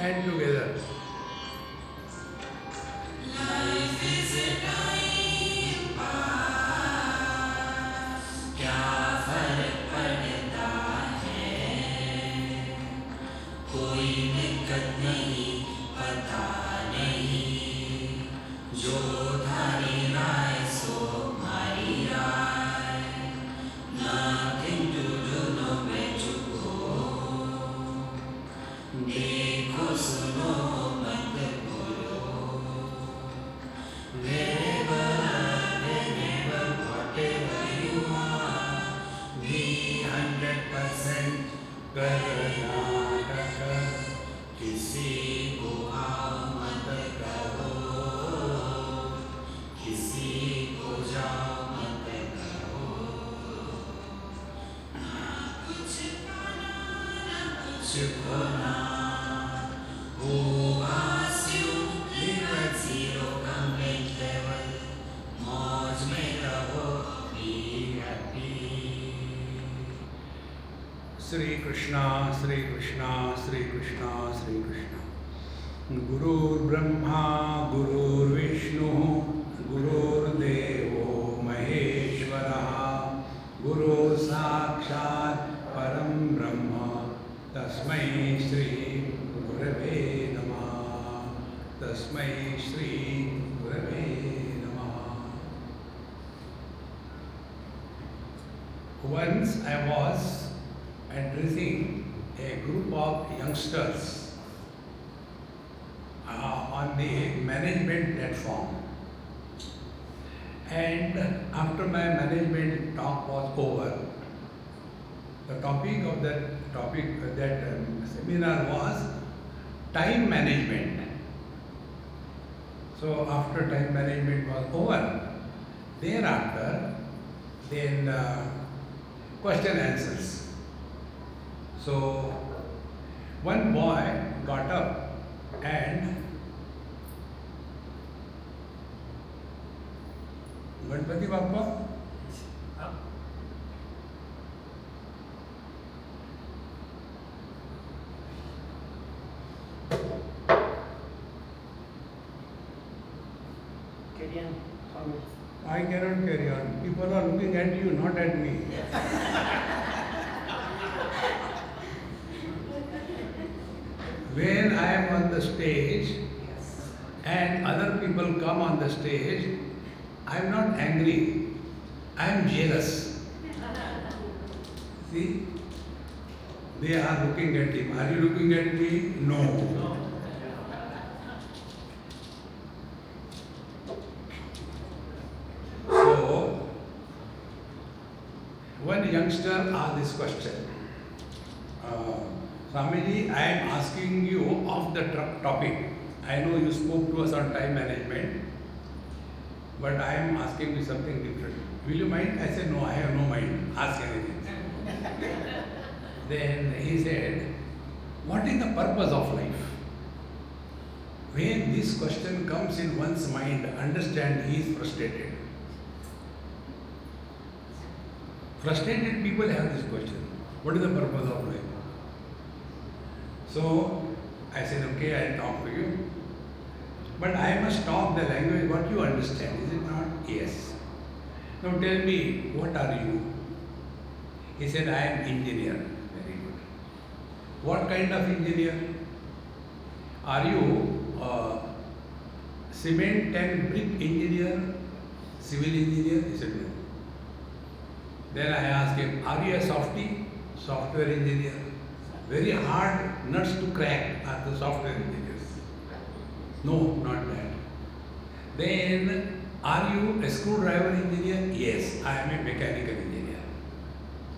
and together. Life is a time pass, क्या फर्क पड़ता है, कोई दिक्कत नहीं, पता नहीं, जो धारी राय सो मारी राय, nothing to do, no way to go, देखो सुनो मत बोलो, wherever, whenever, whatever you are, be 100% Karnataka, किसी को आओ मत कहो, किसी को जाओ मत कहो, ना कुछ पाना ना कुछ खोना, who asked you, live at zero complete level, मौज में रहो, be happy. Sri Krishna, Sri Krishna, Sri Krishna, Sri Krishna. Gurur Brahma, Gurur Vishnu, Gurur Devo Maheshwaraha, Gurur Sakshat Param Brahma, Tasmai Shri Gurave Namaha, Tasmai Shri Gurave Namaha. Once I was addressing a group of youngsters on the management platform, and after my management talk was over, the topic of that seminar was time management. So after time management was over, thereafter then question answers. So one boy got up and Ganpati Bappa, Carry on. I cannot carry on. People are looking at you, not at me. When I am on the stage and other people come on the stage, I am not angry. I am jealous. See? They are looking at him. Are you looking at me? No. So, one youngster asked this question. Swamiji, I am asking you of the topic. I know you spoke to us on time management, but I am asking you something different. Will you mind? I said, no, I have no mind. Ask anything. Then he said, what is the purpose of life? When this question comes in one's mind, understand he is frustrated. Frustrated people have this question. What is the purpose of life? So I said, okay, I'll talk to you. But I must talk the language what you understand, is it not? Yes. Now tell me, what are you? He said, I am engineer. Very good. What kind of engineer? Are you cement and brick engineer, civil engineer? He said, no. Then I asked him, are you a softie? Software engineer. Very hard nuts to crack are the software engineers. No, not that. Then, are you a screwdriver engineer? Yes, I am a mechanical engineer.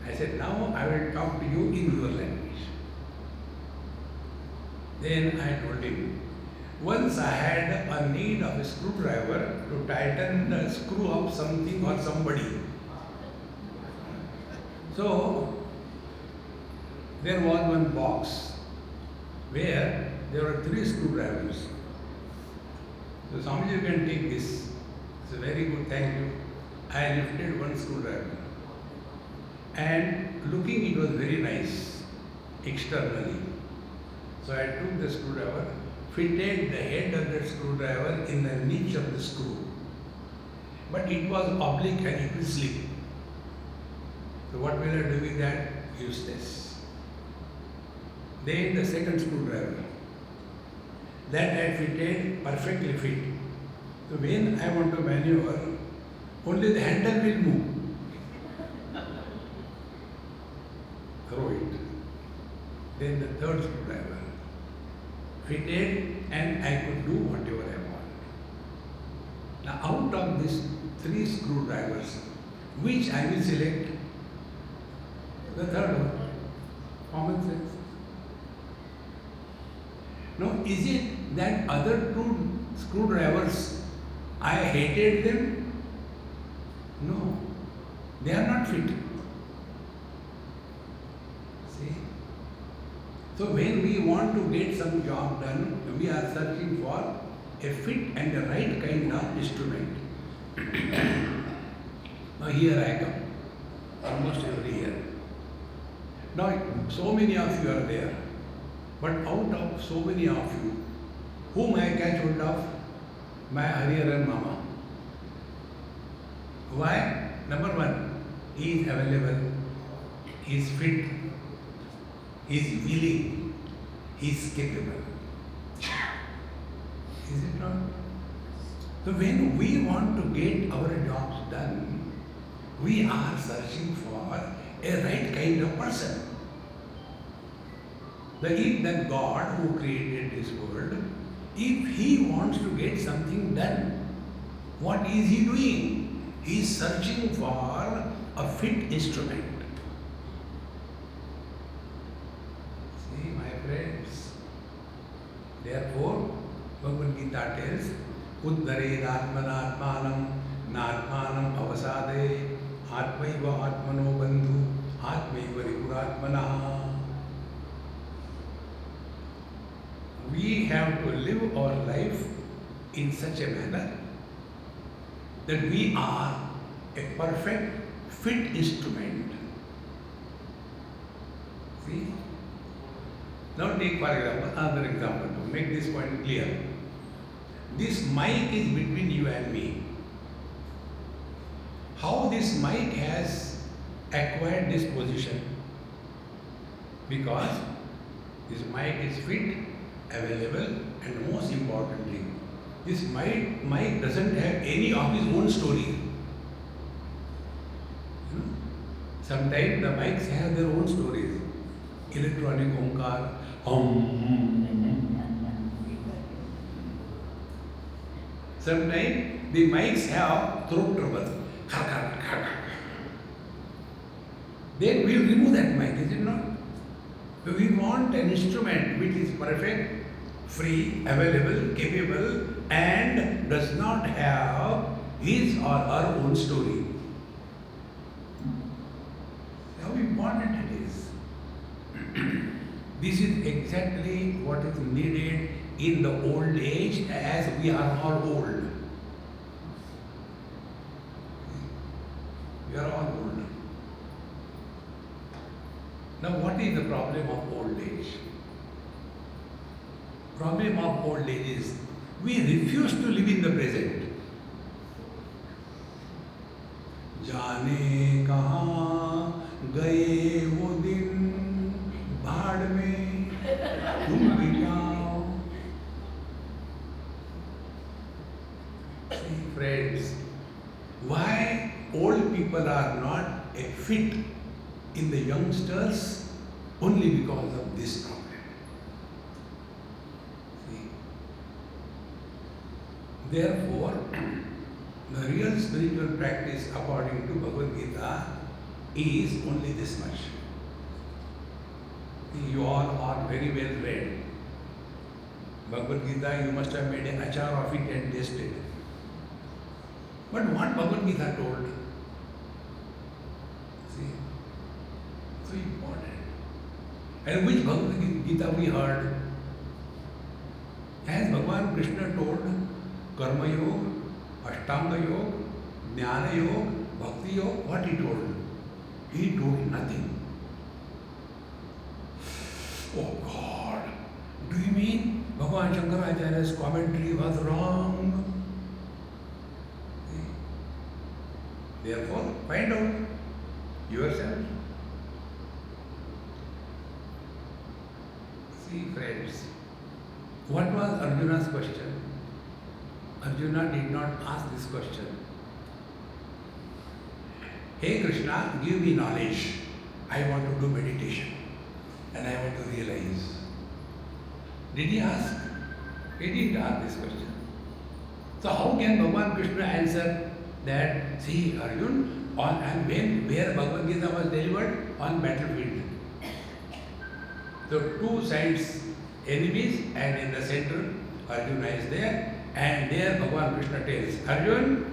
I said, now I will talk to you in your language. Then I told him, once I had a need of a screwdriver to tighten the screw of something or somebody. So, there was one box where there were 3 screwdrivers. So Swamiji, you can take this. It's a very good, thank you. I lifted one screwdriver. And looking, it was very nice externally. So I took the screwdriver, fitted the head of the screwdriver in the niche of the screw. But it was oblique and it will slip. So what will I do with that? Useless. Then the second screwdriver. That I fitted, perfectly fit. So when I want to maneuver, only the handle will move. Throw it. Then the third screwdriver. Fitted and I could do whatever I want. Now out of these 3 screwdrivers, which I will select? The third one. Common sense. Now is it that other 2 screwdrivers, I hated them? No. They are not fit. See? So when we want to get some job done, we are searching for a fit and the right kind of instrument. Now here I come, almost every year. Now so many of you are there, but out of so many of you, whom I catch hold of? My Hariharan Mama. Why? Number 1, he is available, he is fit, he is willing, he is capable. Is it not? So when we want to get our jobs done, we are searching for a right kind of person. If that God who created this world, if he wants to get something done, what is he doing? He is searching for a fit instrument. See, my friends, therefore, Bhagavad Gita tells, Uddare Atmanatmanam Natmanam Avasade Atmaiva Atmano Bandhu Atmaiva Ripuratmana. We have to live our life in such a manner that we are a perfect fit instrument. See? Now take for example, another example to make this point clear. This mic is between you and me. How this mic has acquired this position? Because this mic is fit, available, and most importantly, this mic doesn't have any of his own story. Sometimes the mics have their own stories. Electronic omkar, Sometimes the mics have throat trouble. Then we will remove that mic, is it not? So we want an instrument which is perfect, free, available, capable, and does not have his or her own story. How important it is. This is exactly what is needed in the old age, as we are all old. We are all old. Now what is the problem of old age? Problem of old age is we refuse to live in the present. जाने कहाँ गए वो दिन भाड़ में तुम भी जाओ. See, friends, why old people are not a fit in the youngsters? Only because of this problem. See? Therefore, the real spiritual practice according to Bhagavad Gita is only this much. You all are very well read. Bhagavad Gita, you must have made an achar of it and tasted. But what Bhagavad Gita told? See? So important. And which Bhagavad Gita we heard? As Bhagavan Krishna told, Karma Yoga, Ashtanga Yoga, Jnana Yoga, Bhakti Yoga, what he told? He told nothing. Oh God, mean Bhagavan Shankaracharya's commentary was wrong? Therefore, find out yourself. See, friends, what was Arjuna's question? Arjuna did not ask this question. Hey Krishna, give me knowledge. I want to do meditation and I want to realize. Did he ask? He didn't ask this question. So how can Bhagavan Krishna answer that? See, Arjun, on and when, where Bhagavad Gita was delivered? On battlefield. So two sides, enemies, and in the center, Arjuna is there. And there Bhagavan Krishna tells, Arjun,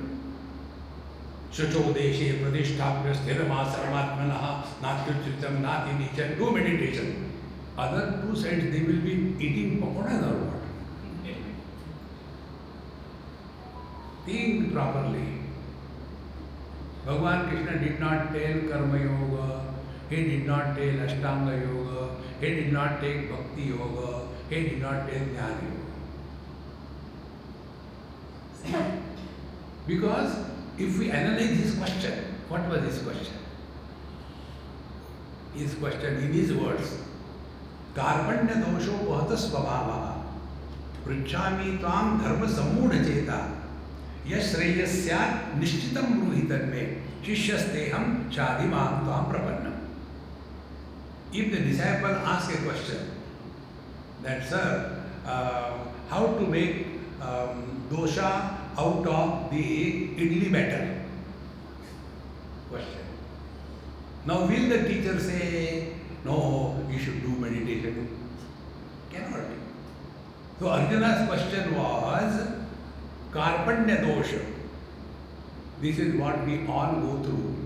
Shacho deshe pradishtapya sthirama sarvatmanaha natyuchitam nati nichan. Do meditation. Other two sides, they will be eating pakoras or what? Think properly. Bhagavan Krishna did not tell Karma Yoga, he did not tell Ashtanga Yoga, he did not take Bhakti Yoga, he did not tell Jnana Yoga. Because if we analyze his question, what was his question? His question in his words, Karpanya dosho bhavata svabhava pruchhami tvam dharma sammudha cheta yashreyasya nishchitam bruhitan me shishyasteham chadimam tvam prapannam. If the disciple asks a question that, sir, how to make dosha out of the idli batter? Question. Now will the teacher say, no, you should do meditation? Cannot. So Arjuna's question was, Karpanya dosha. This is what we all go through.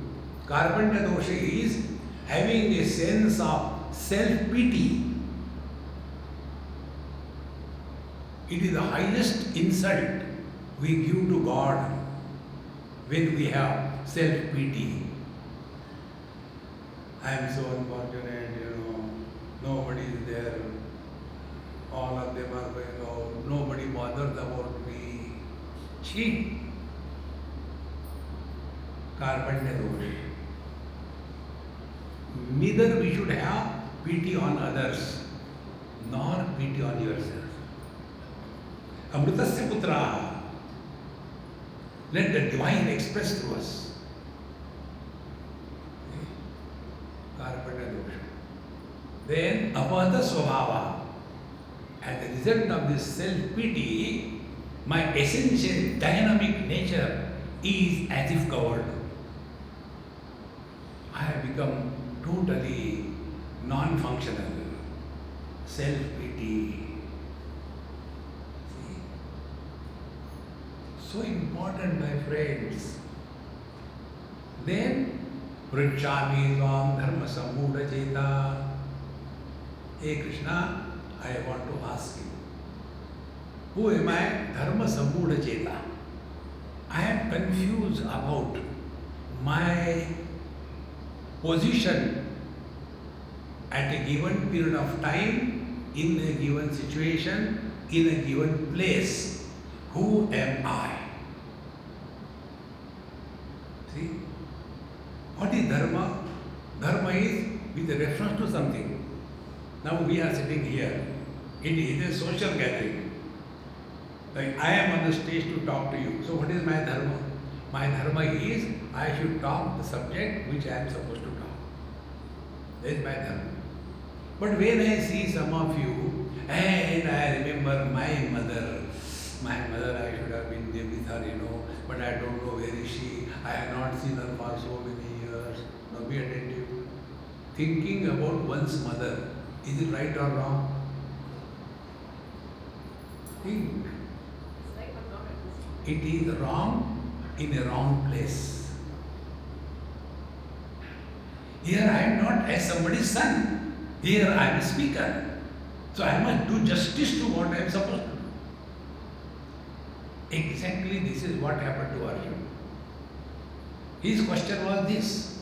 Karpanya dosha is having a sense of self-pity. It is the highest insult we give to God when we have self-pity. I am so unfortunate, nobody is there. All of them are going out. Nobody bothers about me. Cheat. Karpanya dosha. Neither we should have pity on others, nor pity on yourself. Amritasya putra. Let the divine express through us. Karpanya dosha. Then apahata svabhava. As a result of this self-pity, my essential dynamic nature is as if covered. I have become totally non-functional. Self-pity. See? So important, my friends. Then, Pruchhami tvam dharma sammudha cheta. Hey Krishna, I want to ask you, who am I? Dharma sammudha cheta. I am confused about my position at a given period of time, in a given situation, in a given place. Who am I? See? What is dharma? Dharma is with reference to something. Now we are sitting here. It is a social gathering. Like I am on the stage to talk to you. So what is my dharma? My dharma is I should talk the subject which I am supposed to talk. That is my dharma. But when I see some of you, and I remember my mother I should have been there with her, but I don't know where is she. I have not seen her for so many years. Now be attentive. Thinking about one's mother, is it right or wrong? Think. It is wrong in a wrong place. Here I am not as somebody's son. Here I am a speaker. So I must do justice to what I am supposed to do. Exactly this is what happened to Arjuna. His question was this.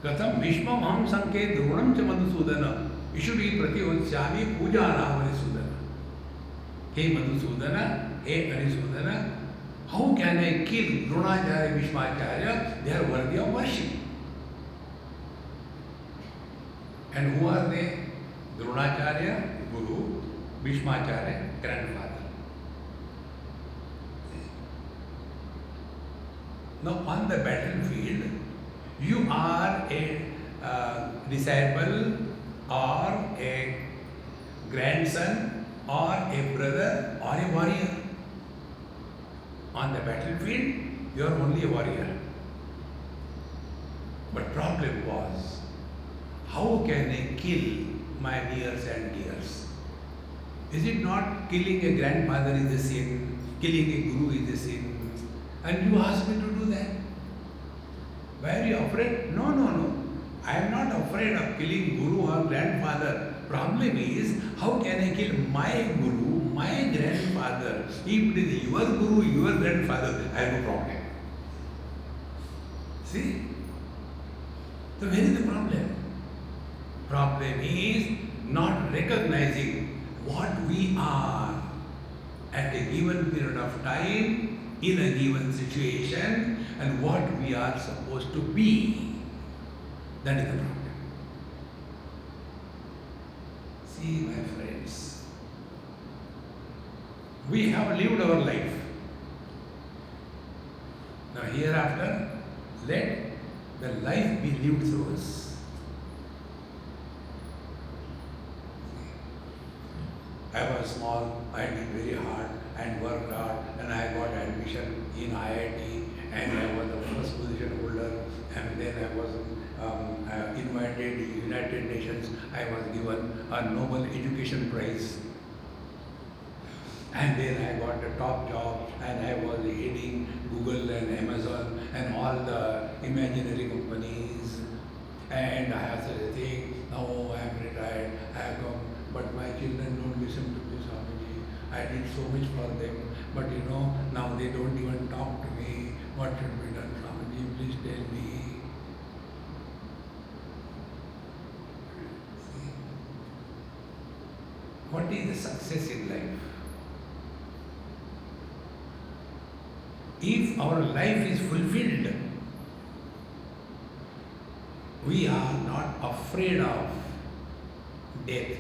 Katham Bhishmam Ham Sanke Dronam Cha Madhusudana Ishuri Pratiyodhyami Puja Ramani Sudana. Hey Madhusudana, hey Arisudana, how can I kill Dronacharya, Bhishmacharya? They are worthy of worship. And who are they? Dronacharya, Guru, Bhishmacharya, grandfather. Now on the battlefield, you are a disciple or a grandson or a brother or a warrior. On the battlefield, you are only a warrior. But problem was, how can I kill my nears and dears? Is it not killing a grandfather is a sin, killing a guru is a sin? And you ask me to do that? Why are you afraid? No, no, no. I am not afraid of killing guru or grandfather. Problem is, how can I kill my guru, my grandfather? If it is your guru, your grandfather, I have no problem. See? So where is the problem? Problem is not recognizing what we are at a given period of time, in a given situation, and what we are supposed to be. That is the problem. See, my friends, we have lived our life. Now hereafter, let the life be lived through us. I was small, I did very hard and worked hard, and I got admission in IIT, and I was the first position holder, and then I was invited to United Nations. I was given a Nobel Education Prize. And then I got a top job, and I was heading Google and Amazon and all the imaginary companies. And I have said, now I am retired, I have come, but my children don't listen to me, Swamiji. I did so much for them, but now they don't even talk to me. What should be done, Swamiji? Please tell me. See? What is the success in life? If our life is fulfilled, we are not afraid of death.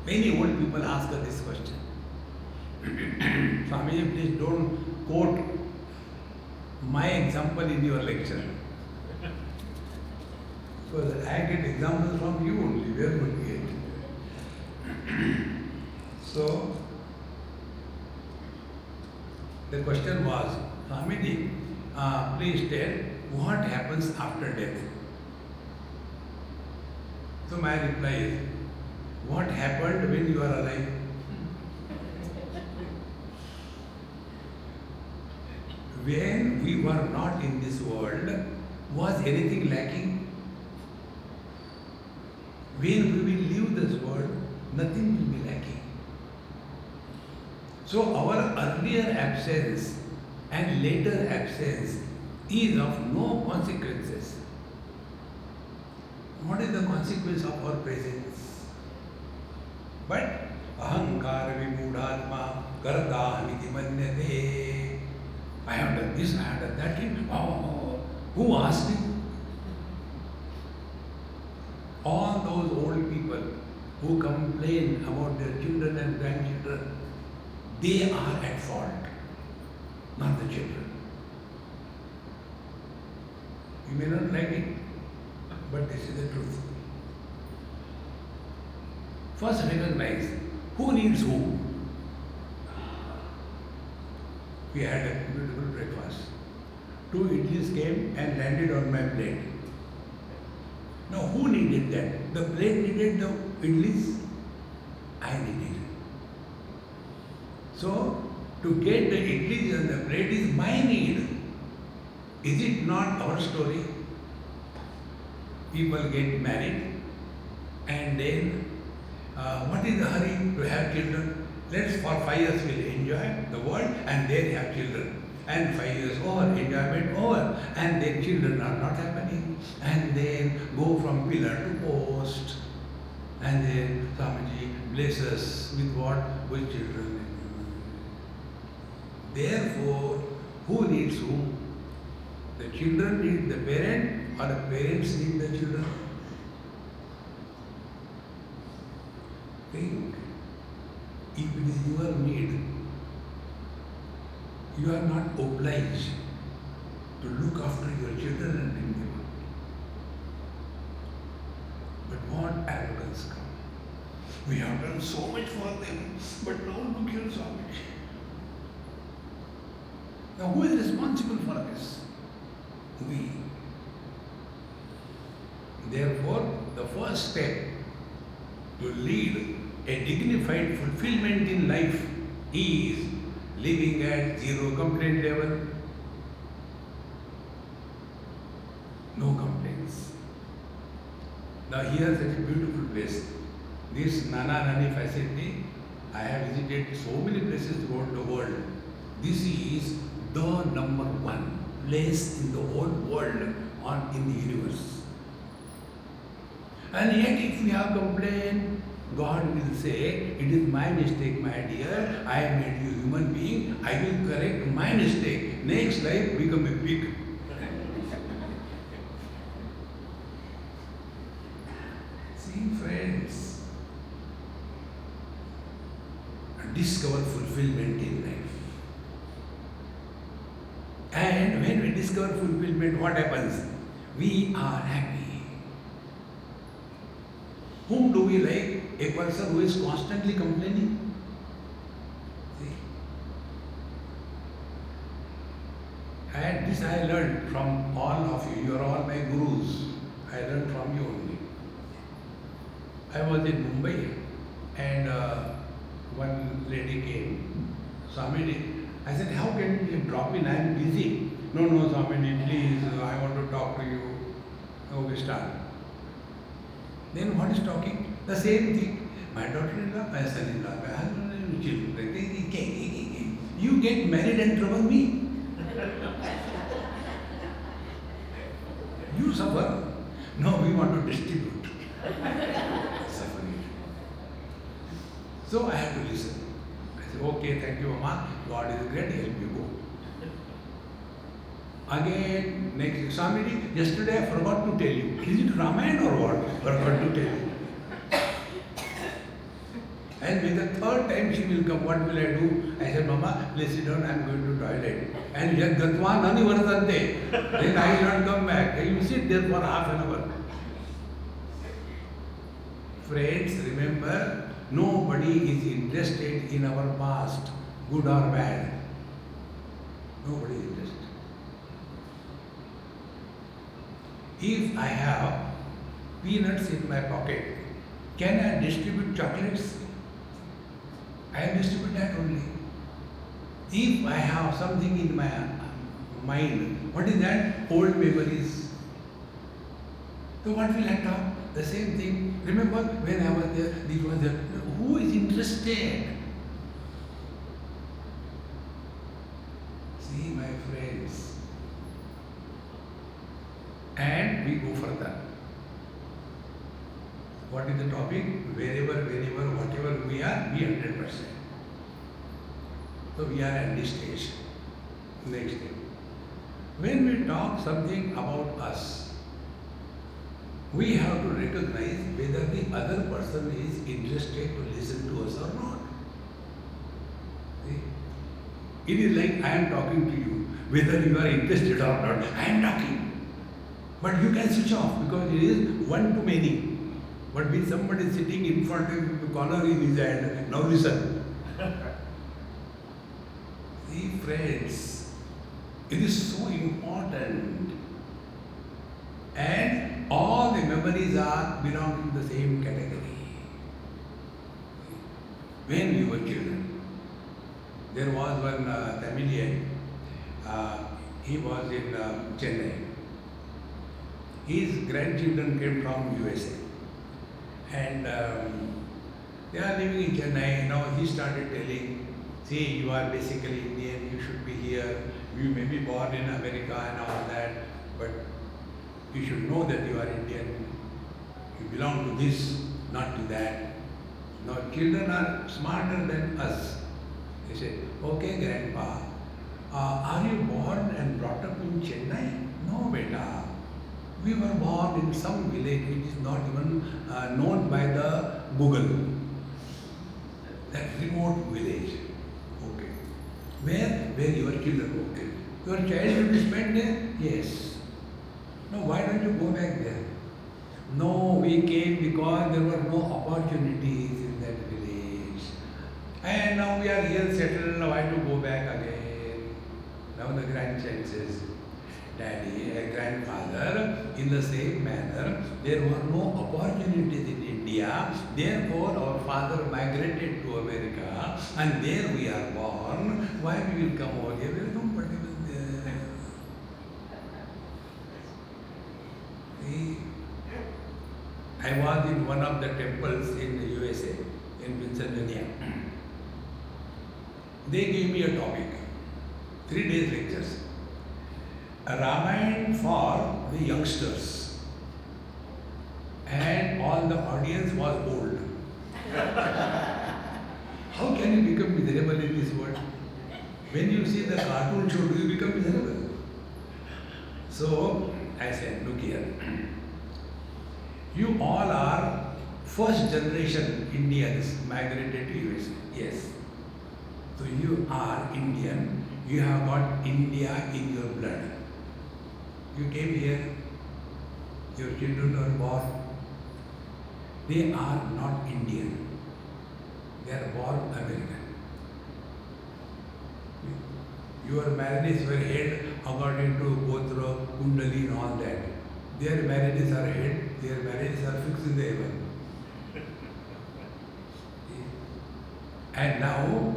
Many old people ask us this question. Swamiji, please don't quote my example in your lecture. Because I get examples from you only, where would we get? So, the question was, Swamiji, please tell what happens after death. So my reply is, what happened when you are alive? When we were not in this world, was anything lacking? When we will leave this world, nothing will be lacking. So our earlier absence and later absence is of no consequences. What is the consequence of our presence? But ahankara vimudhatma kardahamiti manyate. I have done this, I have done that. Oh, who asked you? All those old people who complain about their children and grandchildren, they are at fault, not the children. You may not like it, but this is the truth. First recognize who needs who. We had a beautiful breakfast. 2 idlis came and landed on my plate. Now who needed that? The plate needed the idlis? I needed it. So, to get the idlis on the plate is my need. Is it not our story? People get married and then what is the hurry to have children? Let's for 5 years we'll enjoy the world and then have children. And 5 years over, enjoyment over, and then children are not happening. And then go from pillar to post. And then Swamiji bless us with what? With children. Therefore, who needs whom? The children need the parent or the parents need the children? Think. If it is your need, you are not obliged to look after your children and bring them up. But what arrogance comes? We have done so much for them, but now look here, Swamiji. Now who is responsible for this? We. Therefore, the first step to lead a dignified fulfillment in life is living at zero complaint level. No complaints. Now here is such a beautiful place. This Nani facility, I have visited so many places throughout the world. This is the number one place in the whole world in the universe. And yet if we have complained, God will say, it is my mistake, my dear. I have made you human being. I will correct my mistake. Next life, become a pig. See, friends, discover fulfillment in life. And when we discover fulfillment, what happens? We are happy. Whom do we like? A person who is constantly complaining? See? And this I learned from all of you. You are all my gurus. I learned from you only. I was in Mumbai and one lady came. Swamiji, I said, how can you drop in? I am busy. No, Swamiji, please, I want to talk to you. Okay, start. Then what is talking? The same thing. My daughter-in-law, my son-in-law, my husband, children. You get married and trouble me. You suffer. No, we want to distribute suffering. So I have to listen. I said, okay, thank you, Mama. God is great, help you go. Again, next, Swamiji, yesterday I forgot to tell you. Is it Ramayana or what? Forgot to tell you. And with the third time she will come, what will I do? I said, Mama, please sit down, I am going to toilet. And yet Gatva Nani Vartante. Then I will not come back. I will sit there for half an hour. Friends, remember, nobody is interested in our past, good or bad. Nobody is interested. If I have peanuts in my pocket, can I distribute chocolates? I will distribute that only. If I have something in my mind, what is that? Old memories. So what will I talk? The same thing. Remember when I was there, this was there. Who is interested? See, my friends. And we go further. What is the topic? Wherever, whenever, whatever we are, be 100%. So we are at this stage. Next thing. When we talk something about us, we have to recognize whether the other person is interested to listen to us or not. See? It is like I am talking to you, whether you are interested or not. I am talking. But you can switch off because it is one to many. But when somebody is sitting in front of you, the collar in his hand, now listen. See, friends, it is so important. And all the memories are belong to the same category. When we were children, there was one Tamilian, he was in Chennai. His grandchildren came from USA. And they are living in Chennai. Now he started telling, see, you are basically Indian, you should be here. You may be born in America and all that, but you should know that you are Indian. You belong to this. not to that. No, children are smarter than us. They say, okay, grandpa, are you born and brought up in Chennai? No, beta. We were born in some village which is not even known by the Google. That remote village. Okay. Where your children? Okay. Your child will be spent there? Yes. No, why don't you go back there? No, we came because there were no opportunities in that village. And now we are here settled, why to go back again? Now the grandchild says, Daddy, a grandfather, in the same manner, there were no opportunities in India, therefore our father migrated to America, and there we are born. Why we will come over here? We are comfortable there. See, I was in one of the temples in the USA, in Pennsylvania. They gave me a topic, 3 days lectures. A Ramayana for the youngsters, and all the audience was old. How can you become miserable in this world? When you see the cartoon show, do you become miserable? So I said, look here, you all are first generation Indians migrated to US. Yes. So you are Indian, you have got India in your blood. You came here, your children are born. They are not Indian. They are born American. Your marriages were held according to Gotra, Kundali and all that. Their marriages are held, their marriages are fixed in the heaven. And now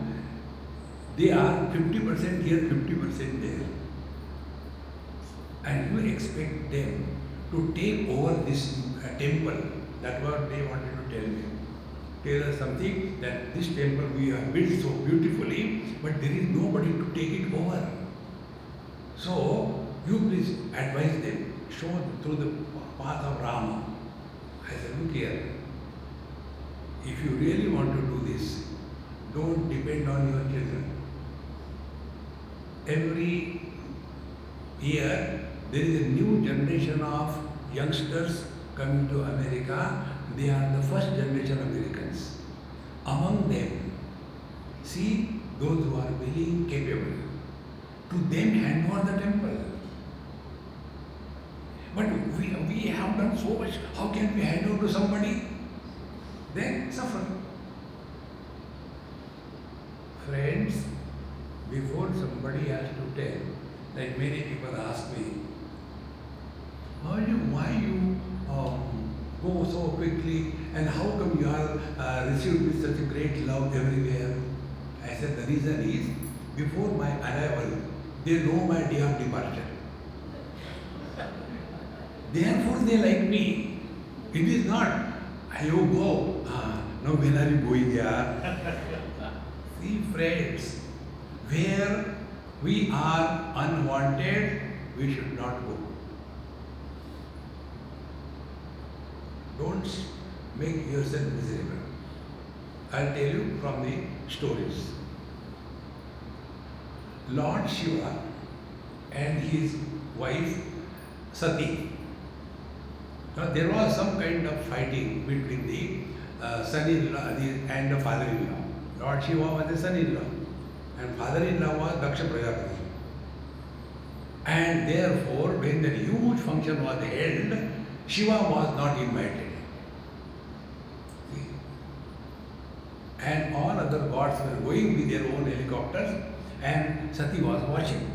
they are 50% here, 50% there. And you expect them to take over this temple. That's what they wanted to tell me. Tell us something that this temple we have built so beautifully, but there is nobody to take it over. So you please advise them, show through the path of Rama. I said, look here, if you really want to do this, don't depend on your children. Every year, there is a new generation of youngsters coming to America. They are the first generation Americans. Among them, see those who are willing, capable. To them hand over the temple. But we have done so much. How can we hand over to somebody? Then suffer. Friends, before somebody has to tell, like many people ask me, why you go so quickly and how come you are received with such a great love everywhere? I said the reason is, before my arrival, they know my day of departure. Therefore they like me. It is not, you go, now when are you going here? See friends, where we are unwanted, we should not go. Don't make yourself miserable. I'll tell you from the stories. Lord Shiva and his wife Sati. Now there was some kind of fighting between the son-in-law and the father-in-law. Lord Shiva was the son-in-law and father-in-law was Daksha Prajapati. And therefore, when the huge function was held, Shiva was not invited. See? And all other gods were going with their own helicopters, and Sati was watching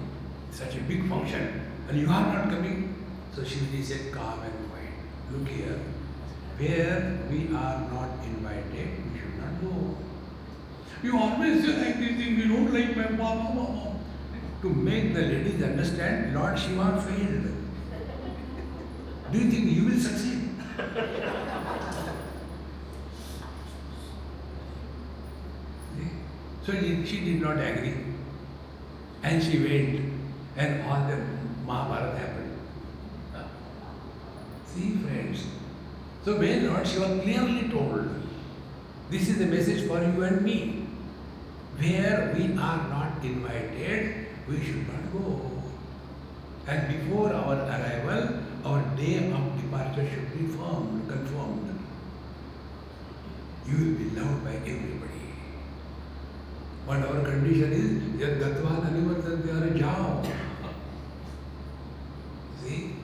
such a big function, and you are not coming. So Shivji said, calm and quiet. Look here, where we are not invited, we should not go. You always say like this thing, we don't like my mom. To make the ladies understand, Lord Shiva failed. Do you think you will succeed? So she did not agree. And she went, and all the Mahabharata happened. See friends, So when Lord Shiva clearly told, this is a message for you and me, where we are not invited, we should not go. And before our arrival, our day of departure should be confirmed. You will be loved by everybody. But our condition is, yad gatva nani vartante jao. See,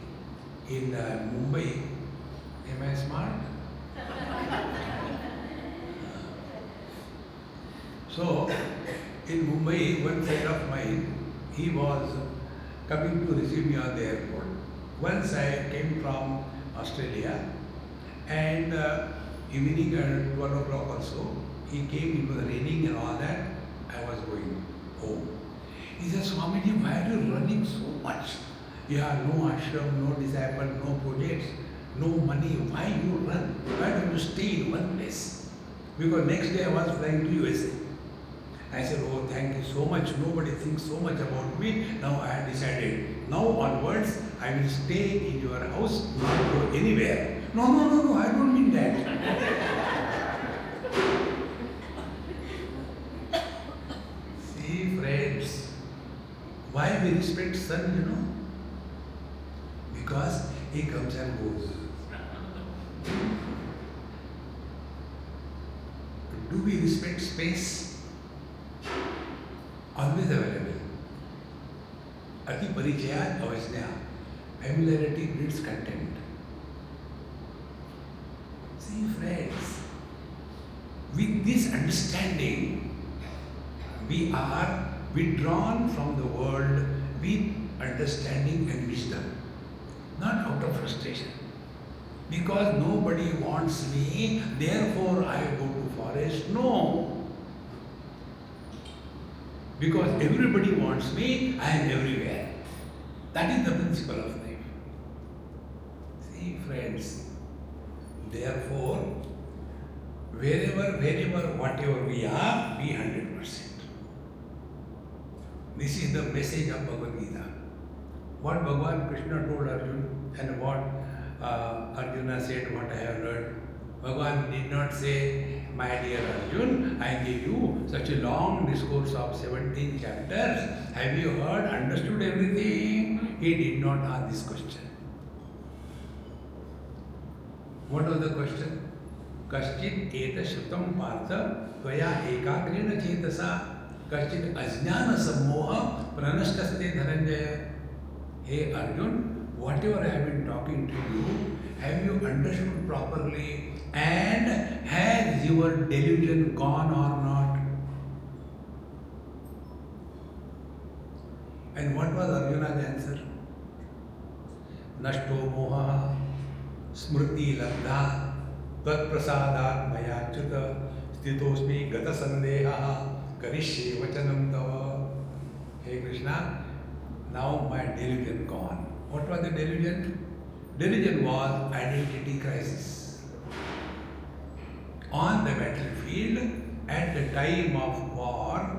in Mumbai, am I smart? So, in Mumbai, one friend of mine, he was coming to receive me on the airport. Once I came from Australia, and evening at 12 o'clock or so, he came, it was raining and all that, I was going home. He said, Swamiji, why are you running so much? You have no ashram, no disciple, no projects, no money. Why you run? Why don't you stay in one place? Because next day I was flying to USA. I said, oh, thank you so much. Nobody thinks so much about me. Now I have decided. Now onwards, I will stay in your house, not go anywhere. No, I don't mean that. See, friends, why we respect sun, Because he comes and goes. Do we respect space? Always available. Ati parichaya avasnya. Familiarity breeds contempt. See, friends, with this understanding, we are withdrawn from the world with understanding and wisdom, not out of frustration. Because nobody wants me, therefore I go to forest. No. Because everybody wants me, I am everywhere. That is the principle of life. See, friends, therefore, wherever, whatever we are, be 100%. This is the message of Bhagavad Gita. What Bhagavan Krishna told Arjuna and what Arjuna said, what I have heard. Bhagavan did not say, my dear Arjuna, I gave you such a long discourse of 17 chapters. Have you heard, understood everything? He did not ask this question. What was the question? Kaschit eta shrutam partha tvaya ekagrena chetasa kaschit ajnana sammoha pranashtaste dhananjaya. Hey Arjuna, whatever I have been talking to you, have you understood properly? And has your delusion gone or not? And what was Arjuna's answer? Nashto moha smriti labdha tat prasadat mayachyuta stitosmi gata sandeha karishye vachanam tava. Hey Krishna, now my delusion gone. What was the delusion? Delusion was identity crisis. On the battlefield, at the time of war,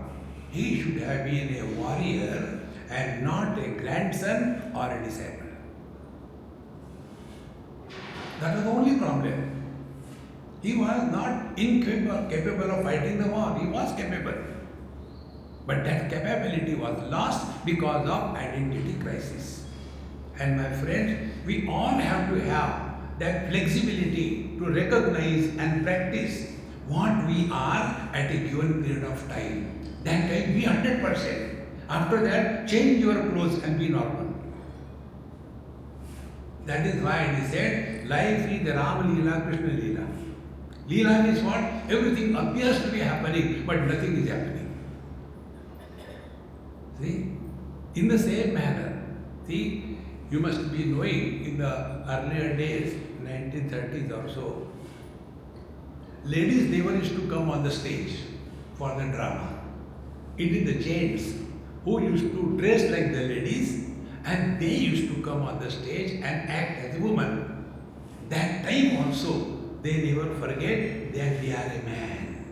he should have been a warrior and not a grandson or a disciple. That was the only problem. He was not capable of fighting the war. He was capable. But that capability was lost because of identity crisis. And my friends, we all have to have that flexibility to recognize and practice what we are at a given period of time. That time be 100%. After that, change your clothes and be normal. That is why it is said, life is the Rama Leela, Krishna Leela. Leela is what? Everything appears to be happening, but nothing is happening. See? In the same manner, see, you must be knowing in the earlier days, 1930s or so, ladies never used to come on the stage for the drama. It is the gents who used to dress like the ladies and they used to come on the stage and act as a woman. That time also, they never forget that they are a man.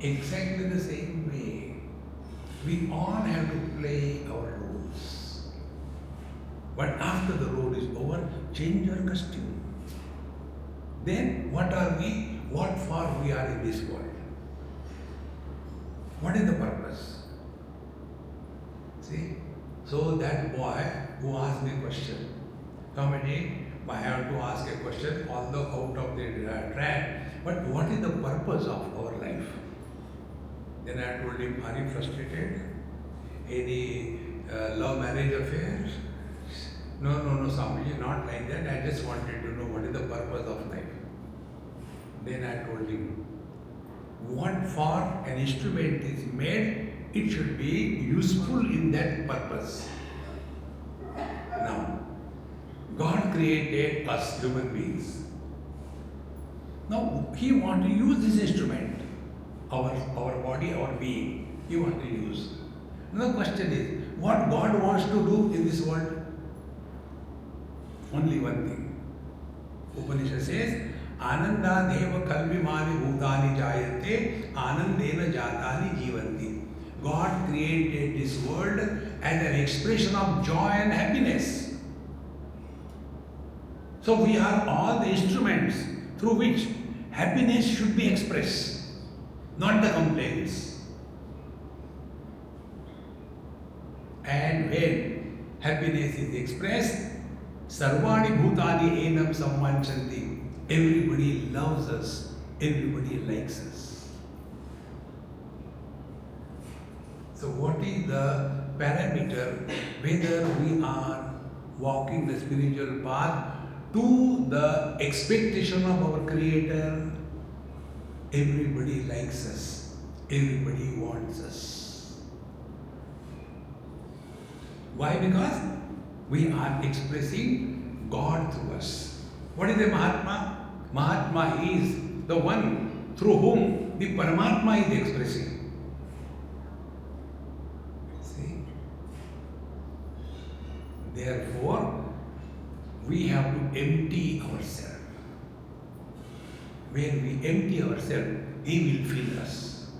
Exactly the same way, we all have to play our roles. But after the road is over, change your costume. Then what are we? What for we are in this world? What is the purpose? See? So that boy who asked me a question, Swamiji, I have to ask a question, although out of the track, but what is the purpose of our life? Then I told him, are you frustrated? Any love marriage affairs? No, Swamiji, not like that. I just wanted to know what is the purpose of life. Then I told him, what for an instrument is made, it should be useful in that purpose. Now, God created us human beings. Now, He wants to use this instrument, our body, our being. He wants to use. Now, the question is, what God wants to do in this world? Only one thing. Upanishad says, Ananda deva kalvimani bhutani jayate, anandena jatani jivanti. God created this world as an expression of joy and happiness. So we are all the instruments through which happiness should be expressed, not the complaints. And when happiness is expressed, Sarvani Bhutani Enam Samvanchanti. Everybody loves us, everybody likes us. So what is the parameter whether we are walking the spiritual path to the expectation of our Creator? Everybody likes us, everybody wants us. Why? Because we are expressing God through us. What is the Mahatma? Mahatma is the one through whom the Paramatma is expressing. See? Therefore, we have to empty ourselves. When we empty ourselves, He will fill us.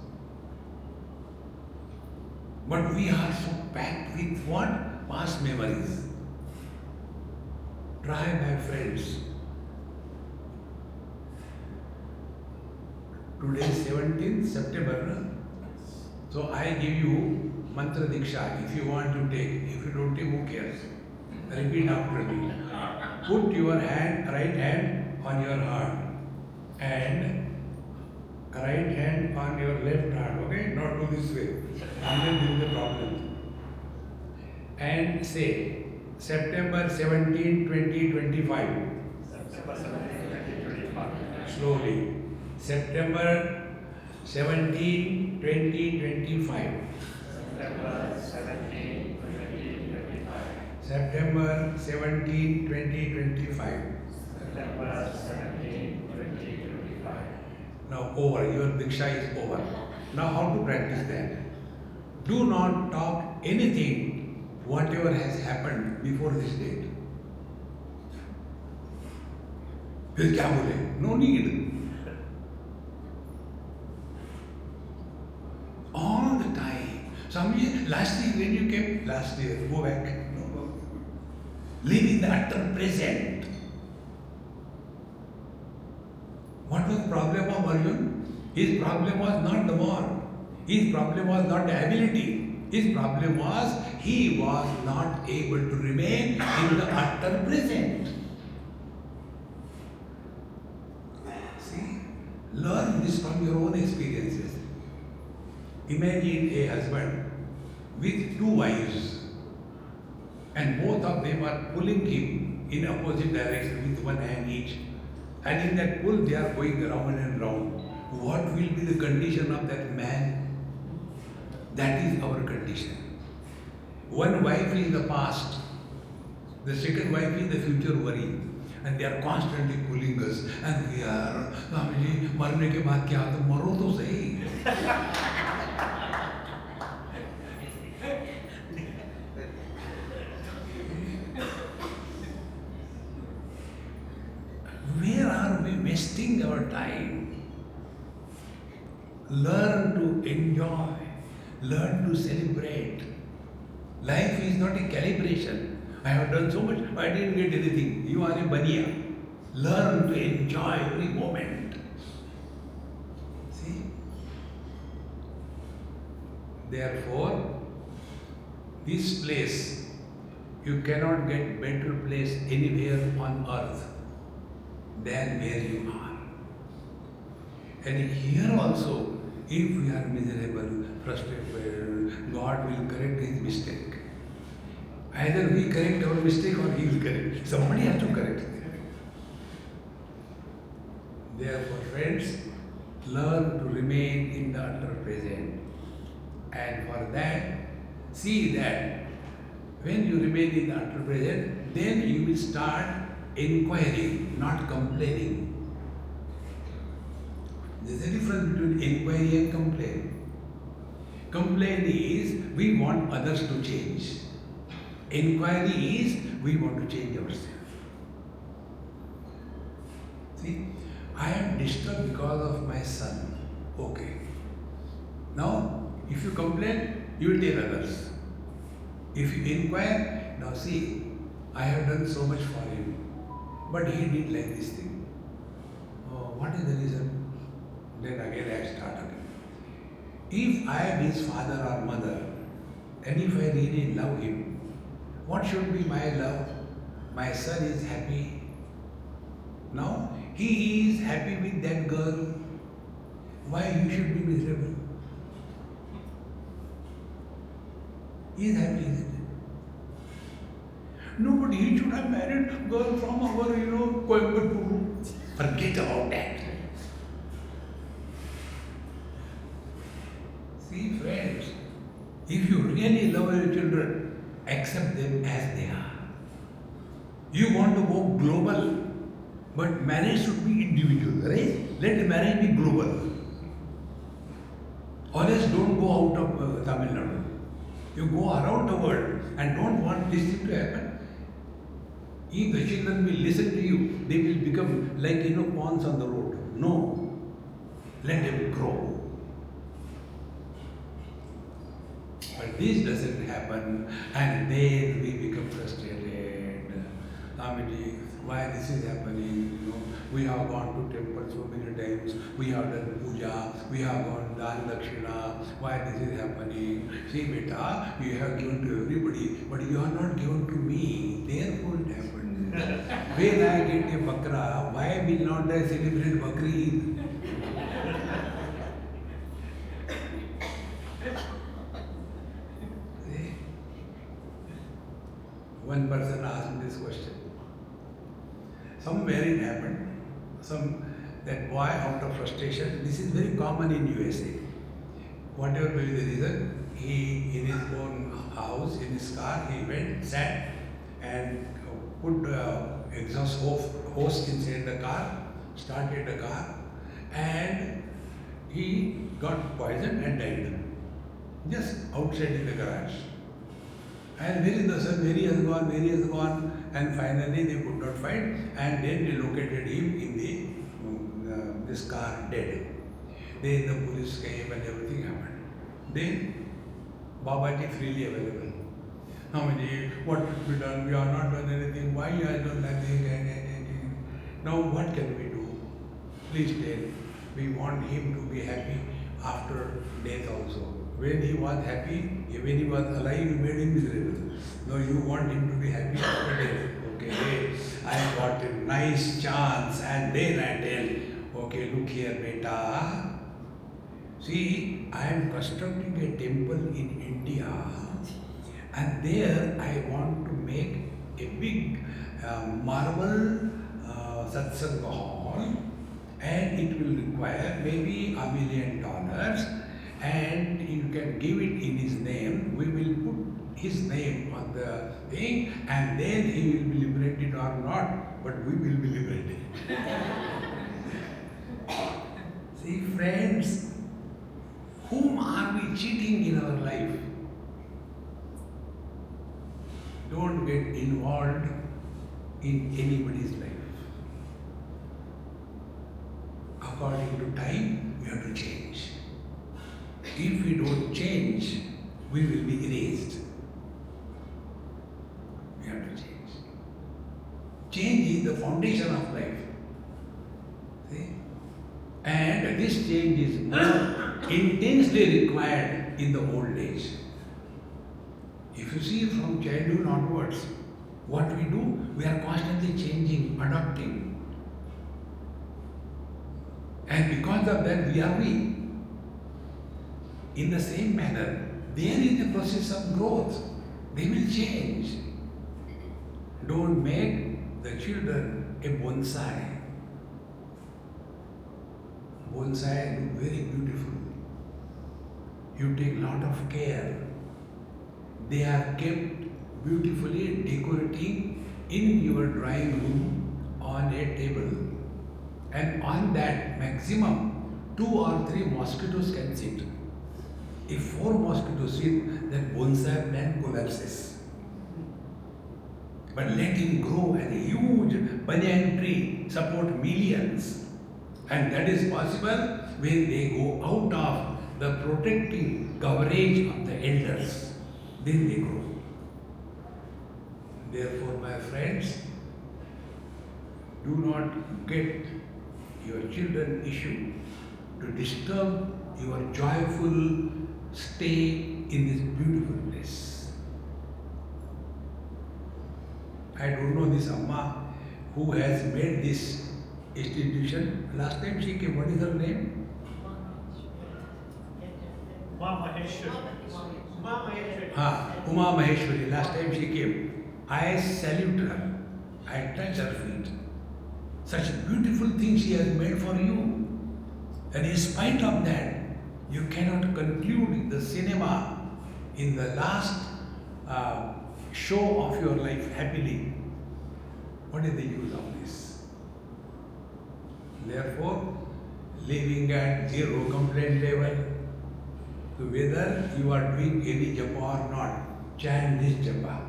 But we are so packed with what? Past memories. Try, my friends. Today is 17th September. So I give you mantra diksha. If you want to take, if you don't take, who cares? Repeat after me. Put your right hand on your heart and right hand on your left heart. Okay? Not do this way. And then there is a problem. And say September 17, 2025. September 17, 2025. Slowly. September 17, 2025. September 17, 2025. September 17, 2025. September 17, 2025. Now over. Your diksha is over. Now how to practice that? Do not talk anything, whatever has happened before this date. फिर क्या बोले? No need. All the time. Swami, last year when you came, last year, go back. No. Live in the utter present. What was the problem of Arjun? His problem was not the war. His problem was not the ability. His problem was he was not able to remain in the utter present. See, learn this from your own experiences. Imagine a husband with two wives and both of them are pulling him in opposite direction with one hand each. And in that pull they are going round and round. What will be the condition of that man? That is our condition. One wife is the past, the second wife is the future worry. And they are constantly pulling us. And we are, Swamiji, मरने के बाद क्या? तो मरो तो सही. Where are we wasting our time? Learn to enjoy. Learn to celebrate. Life is not a calibration. I have done so much, I didn't get anything. You are a bania. Learn to enjoy every moment. See? Therefore, this place, you cannot get better place anywhere on earth than where you are. And here also, if we are miserable, frustrated, God will correct his mistake. Either we correct our mistake or he will correct. Somebody has to correct. Therefore, friends, learn to remain in the utter present. And for that, see that when you remain in the utter present, then you will start inquiring, not complaining. There is a difference between inquiry and complaint. Complaint is we want others to change. Inquiry is we want to change ourselves. See, I am disturbed because of my son. Okay. Now, if you complain, you will tell others. If you inquire, now see, I have done so much for him, but he did like this thing. Oh, what is the reason? Then again I start again. If I am his father or mother, and if I really love him, what should be my love? My son is happy. Now, he is happy with that girl. Why you should be miserable? He is happy, isn't it? No, but he should have married a girl from our, Coimbatore. Forget about that. See, friends, if you really love your children, accept them as they are. You want to go global, but marriage should be individual, right? Let the marriage be global. Or else don't go out of Tamil Nadu. You go around the world and don't want this thing to happen. If the children will listen to you, they will become like pawns on the road. No. Let them grow. But this doesn't happen, and then we become frustrated. Swamiji, why this is happening? We have gone to temple so many times. We have done puja. We have gone dan dakshina. Why this is happening? See, beta, you have given to everybody, but you are not given to me. Therefore, it happened. When I get a bakra, why will not I celebrate Bakri? One person asked me this question. Somewhere it happened. That boy out of frustration. This is very common in USA. Whatever may be the reason, he in his own house, in his car, he went, sat, and put exhaust hose inside the car, started the car, and he got poisoned and died. Just outside in the garage. And where is the son? Where he has gone, and finally they could not find, and then they located him in this car dead. Then the police came and everything happened. Then Babaji freely available. Namaji, what should be done? We have not done anything. Why you have done nothing? Now what can we do? Please tell. We want him to be happy after death also. When he was happy, when he was alive, you made him miserable. Now you want him to be happy after death. Okay, I got a nice chance, and then I tell, okay, look here, beta. See, I am constructing a temple in India, and there I want to make a big marble satsanga hall, and it will require maybe $1 million. And you can give it in his name. We will put his name on the thing, and then he will be liberated or not, but we will be liberated. See, friends, whom are we cheating in our life? Don't get involved in anybody's life. According to time, we have to change. If we don't change, we will be erased. We have to Change is the foundation of life. See? And this change is more intensely required in the old age. If you see from childhood onwards, what we do, we are constantly changing, adapting. And because of that, we are weak. In the same manner, they are in the process of growth. They will change. Don't make the children a bonsai. Bonsai look very beautiful. You take lot of care. They are kept beautifully decorating in your drawing room on a table. And on that, maximum 2 or 3 mosquitoes can sit. If 4 mosquitoes sit, that bonsai plant collapses. But let him grow and a huge banyan tree support millions. And that is possible when they go out of the protecting coverage of the elders. Then they grow. Therefore, my friends, do not get your children issue to disturb your joyful stay in this beautiful place. I don't know this Amma who has made this institution. Last time she came, what is her name? Uma Maheshwari. Last time she came. I salute her. I touch her feet. Such a beautiful thing she has made for you. And in spite of that, you cannot conclude the cinema in the last show of your life happily. What is the use of this? Therefore, living at zero complaint level, so whether you are doing any japa or not, chant this japa.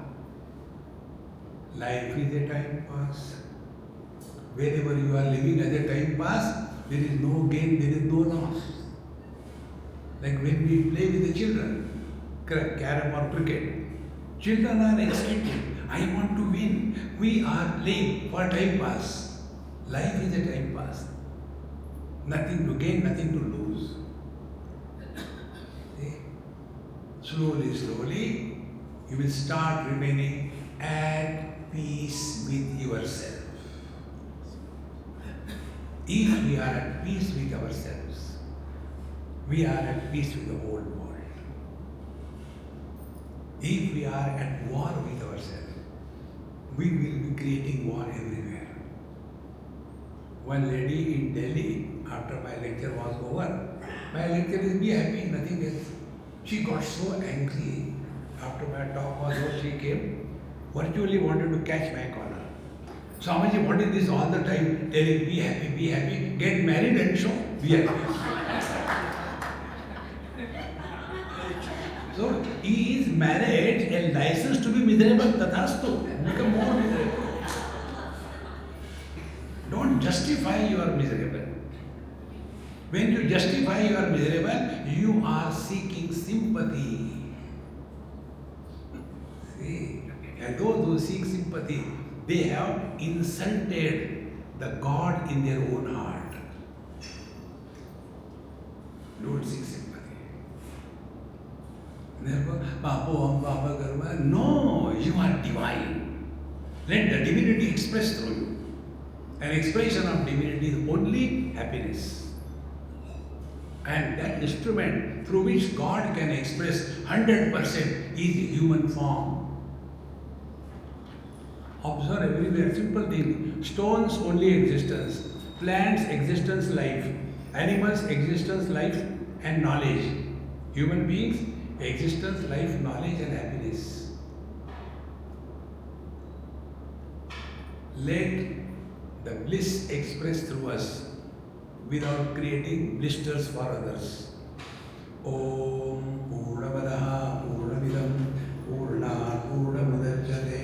Life is a time pass. Wherever you are living as a time pass, there is no gain, there is no loss. Like when we play with the children, carom or cricket, children are excited. I want to win. We are playing for time pass. Life is a time pass. Nothing to gain, nothing to lose. See? Slowly, slowly, you will start remaining at peace with yourself. If we are at peace with ourselves, we are at peace with the whole world. If we are at war with ourselves, we will be creating war everywhere. One lady in Delhi, after my lecture was over, my lecture is be happy, nothing else. She got so angry after my talk was over, she came, virtually wanted to catch my collar. Swamiji wanted this all the time, telling be happy, get married and show, be happy. So, is marriage a license to be miserable? Tathastu, become more miserable. Don't justify you are miserable. When you justify you are miserable, you are seeking sympathy. See, and those who seek sympathy, they have insulted the God in their own heart. Don't seek sympathy. Therefore, no, you are divine. Let the divinity express through you. An expression of divinity is only happiness. And that instrument through which God can express 100% is human form. Observe everywhere, simple thing. Stones only existence, plants existence, life, animals existence, life and knowledge. Human beings existence, life, knowledge and happiness. Let the bliss express through us without creating blisters for others. Om Purnamadaha Purnamidam Purnat Purnamudachyate